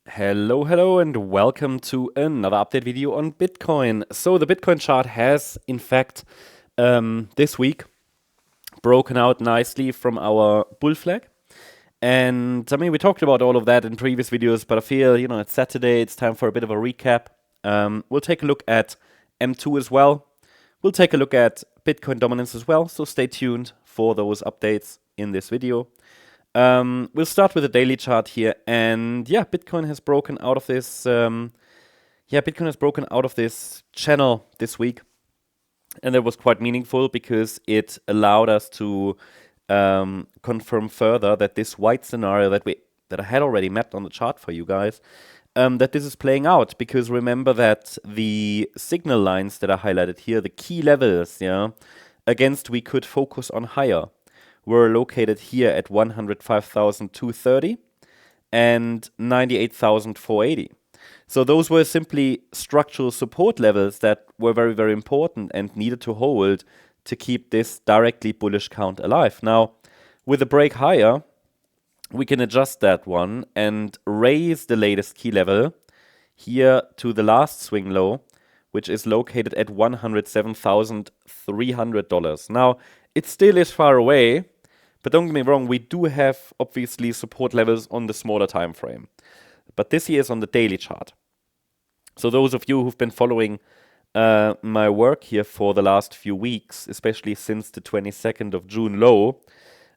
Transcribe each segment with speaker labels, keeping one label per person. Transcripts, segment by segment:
Speaker 1: Hello, and welcome to another update video on Bitcoin. So the Bitcoin chart has, in fact, this week broken out nicely from our bull flag. And I mean, we talked about all of that in previous videos, but I feel, it's Saturday, it's time for a bit of a recap. We'll take a look at M2 as well. We'll take a look at Bitcoin dominance as well, so stay tuned for those updates in this video. We'll start with the daily chart here, and yeah, Bitcoin has broken out of this. Bitcoin has broken out of this channel this week, and that was quite meaningful because it allowed us to confirm further that this white scenario that I had already mapped on the chart for you guys, that this is playing out. Because remember that the signal lines that are highlighted here, the key levels, against we could focus on higher, were located here at 105,230 and 98,480. So those were simply structural support levels that were very, very important and needed to hold to keep this directly bullish count alive. Now, with a break higher, we can adjust that one and raise the latest key level here to the last swing low, which is located at $107,300. Now, it still is far away, but don't get me wrong, we do have obviously support levels on the smaller time frame. But this here is on the daily chart. So those of you who've been following my work here for the last few weeks, especially since the 22nd of June low,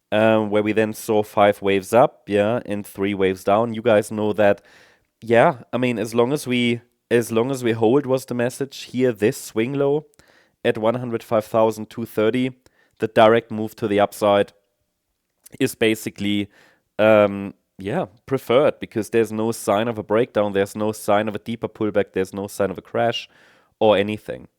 Speaker 1: where we then saw 5 waves up, and 3 waves down, you guys know that, I mean, as long as we hold was the message here, this swing low at 105,230, the direct move to the upside is basically, preferred, because there's no sign of a breakdown, there's no sign of a deeper pullback, there's no sign of a crash or anything.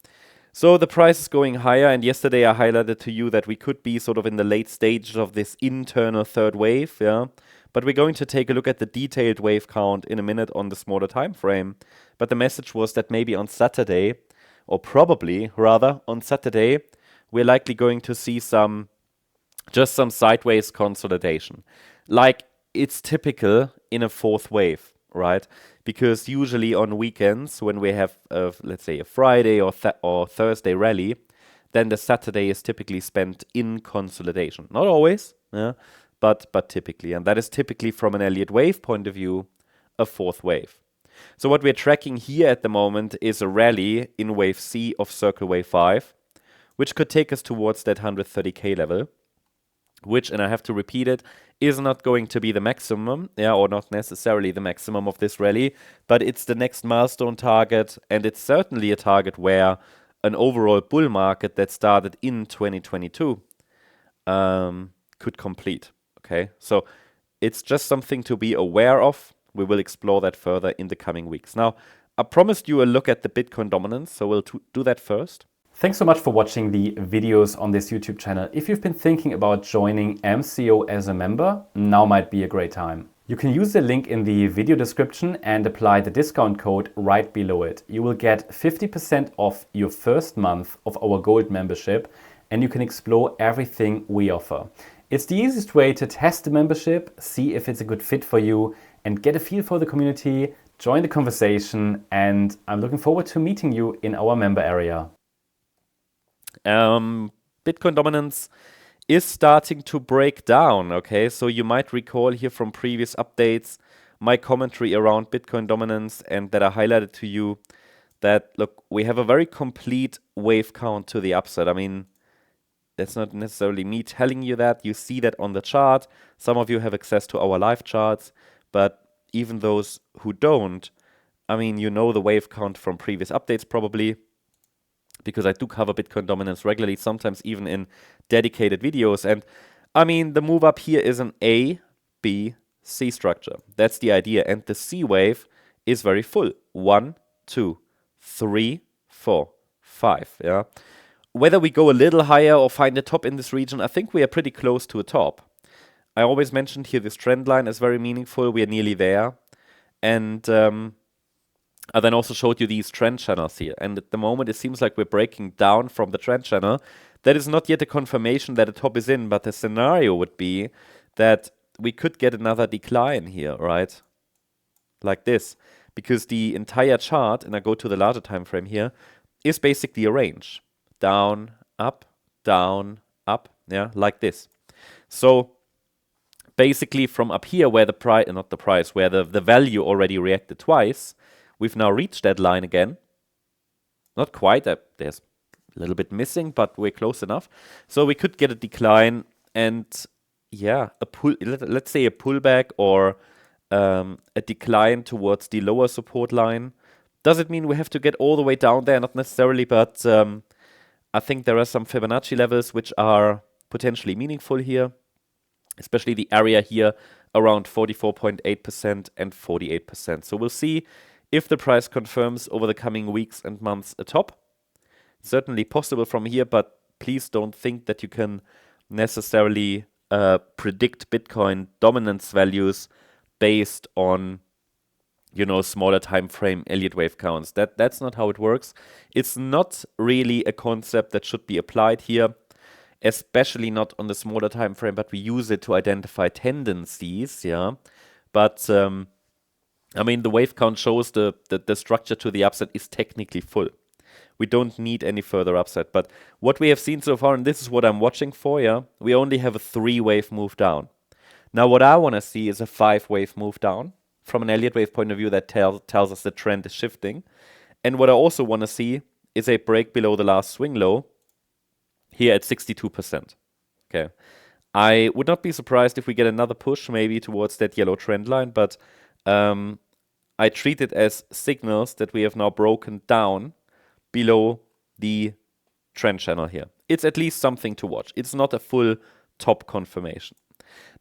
Speaker 1: So the price is going higher, and yesterday I highlighted to you that we could be sort of in the late stages of this internal third wave, But we're going to take a look at the detailed wave count in a minute on the smaller time frame. But the message was that maybe on Saturday, or probably rather on Saturday, we're likely going to see just some sideways consolidation, like it's typical in a fourth wave, right? Because usually on weekends, when we have, let's say, a Friday or Thursday rally, then the Saturday is typically spent in consolidation. Not always, but typically. And that is typically, from an Elliott Wave point of view, a fourth wave. So what we're tracking here at the moment is a rally in wave C of circle wave 5, which could take us towards that 130K level, which, and I have to repeat it, is not going to be the maximum, or not necessarily the maximum of this rally, but it's the next milestone target, and it's certainly a target where an overall bull market that started in 2022 could complete, okay? So it's just something to be aware of. We will explore that further in the coming weeks. Now, I promised you a look at the Bitcoin dominance, so we'll do that first. Thanks so much for watching the videos on this YouTube channel. If you've been thinking about joining MCO as a member, now might be a great time. You can use the link in the video description and apply the discount code right below it. You will get 50% off your first month of our gold membership, and you can explore everything we offer. It's the easiest way to test the membership, see if it's a good fit for you, and get a feel for the community, join the conversation, and I'm looking forward to meeting you in our member area. Bitcoin dominance is starting to break down, okay? So you might recall here from previous updates my commentary around Bitcoin dominance, and that I highlighted to you that, look, we have a very complete wave count to the upside. I mean, that's not necessarily me telling you that. You see that on the chart. Some of you have access to our live charts, but even those who don't, I mean, you know the wave count from previous updates probably, because I do cover Bitcoin dominance regularly, sometimes even in dedicated videos. And I mean, the move up here is an A, B, C structure. That's the idea. And the C wave is very full. 1, 2, 3, 4, 5. Whether we go a little higher or find a top in this region, I think we are pretty close to a top. I always mentioned here this trend line is very meaningful. We are nearly there. And I then also showed you these trend channels here. And at the moment, it seems like we're breaking down from the trend channel. That is not yet a confirmation that a top is in, but the scenario would be that we could get another decline here, right? like this, because the entire chart, and I go to the larger time frame here, is basically a range. Down, up, yeah, like this. So basically from up here where the price, not the price, where the value already reacted twice, we've now reached that line again. Not quite, there's a little bit missing, but we're close enough. So we could get a decline and yeah, let's say a pullback or a decline towards the lower support line. Does it mean we have to get all the way down there? Not necessarily, but I think there are some Fibonacci levels which are potentially meaningful here, especially the area here around 44.8% and 48%. So we'll see if the price confirms over the coming weeks and months a top. Certainly possible from here, but please don't think that you can necessarily predict Bitcoin dominance values based on, you know, smaller time frame Elliott Wave counts. That's not how it works. It's not really a concept that should be applied here, especially not on the smaller time frame, but we use it to identify tendencies, yeah. But I mean, the wave count shows the structure to the upside is technically full. We don't need any further upside. But what we have seen so far, and this is what I'm watching for, yeah, we only have a 3-wave move down. Now, what I want to see is a 5-wave move down. From an Elliott Wave point of view, that tells us the trend is shifting. And what I also want to see is a break below the last swing low here at 62%. Okay. I would not be surprised if we get another push maybe towards that yellow trend line, but I treat it as signals that we have now broken down below the trend channel here. It's at least something to watch. It's not a full top confirmation.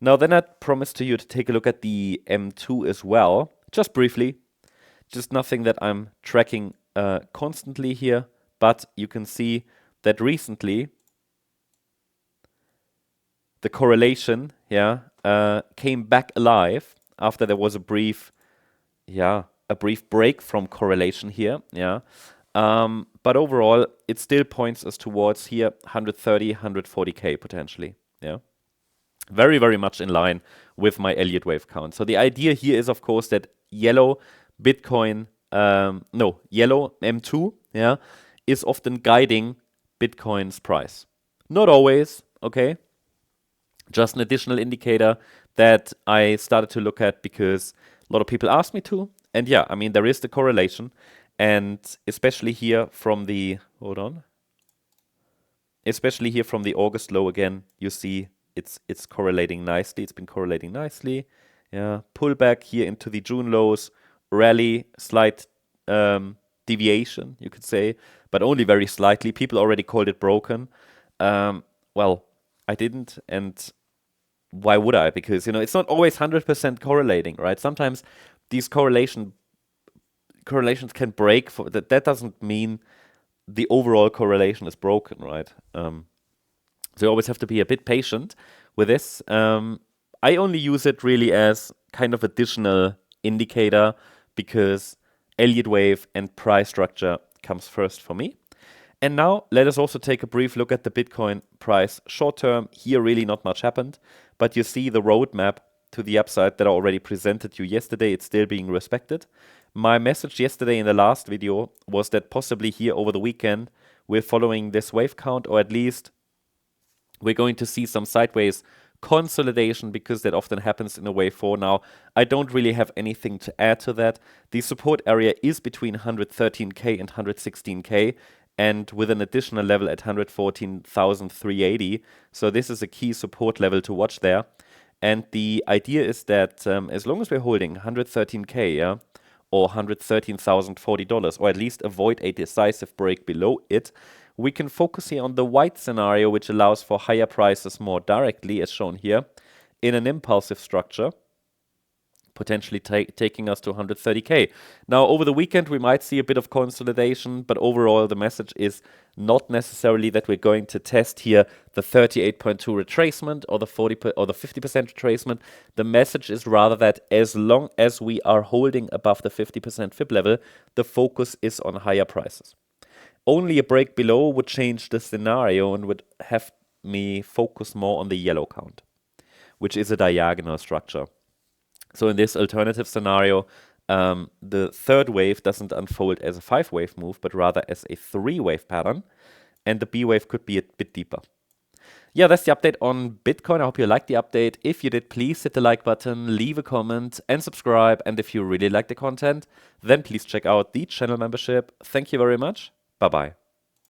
Speaker 1: Now then I promised to you to take a look at the M2 as well, just briefly. Just nothing that I'm tracking constantly here, but you can see that recently the correlation, yeah, came back alive after there was a brief break from correlation here, yeah. But overall, it still points us towards here 130, 140K potentially, yeah. Very, very much in line with my Elliott Wave count. So the idea here is, of course, that yellow Bitcoin, yellow M2, yeah, is often guiding Bitcoin's price. Not always, okay? Just an additional indicator that I started to look at because a lot of people asked me to. And yeah, I mean, there is the correlation. And especially here from the, especially here from the August low again, you see it's correlating nicely. It's been correlating nicely. Yeah, pullback here into the June lows, rally, slight deviation, you could say, but only very slightly. People already called it broken. Well, I didn't, and why would I? Because, you know, it's not always 100% correlating, right? Sometimes these correlations can break. That doesn't mean the overall correlation is broken, right? So you always have to be a bit patient with this. I only use it really as kind of additional indicator because Elliott Wave and price structure comes first for me. And now let us also take a brief look at the Bitcoin price short term. Here really not much happened, but you see the roadmap to the upside that I already presented you yesterday. It's still being respected. My message yesterday in the last video was that possibly here over the weekend we're following this wave count, or at least we're going to see some sideways consolidation because that often happens in a wave 4. Now, I don't really have anything to add to that. The support area is between 113K and 116K, and with an additional level at 114,380. So this is a key support level to watch there. And the idea is that as long as we're holding 113K, yeah, or $113,040, or at least avoid a decisive break below it, we can focus here on the white scenario, which allows for higher prices more directly, as shown here, in an impulsive structure, potentially taking us to 130K. Now, over the weekend, we might see a bit of consolidation, but overall, the message is not necessarily that we're going to test here the 38.2 retracement or the 50% retracement. The message is rather that as long as we are holding above the 50% fib level, the focus is on higher prices. Only a break below would change the scenario and would have me focus more on the yellow count, which is a diagonal structure. So in this alternative scenario, the third wave doesn't unfold as a 5-wave move, but rather as a 3-wave pattern, and the B wave could be a bit deeper. Yeah, that's the update on Bitcoin. I hope you liked the update. If you did, please hit the like button, leave a comment, and subscribe. And if you really like the content, then please check out the channel membership. Thank you very much. Bye-bye.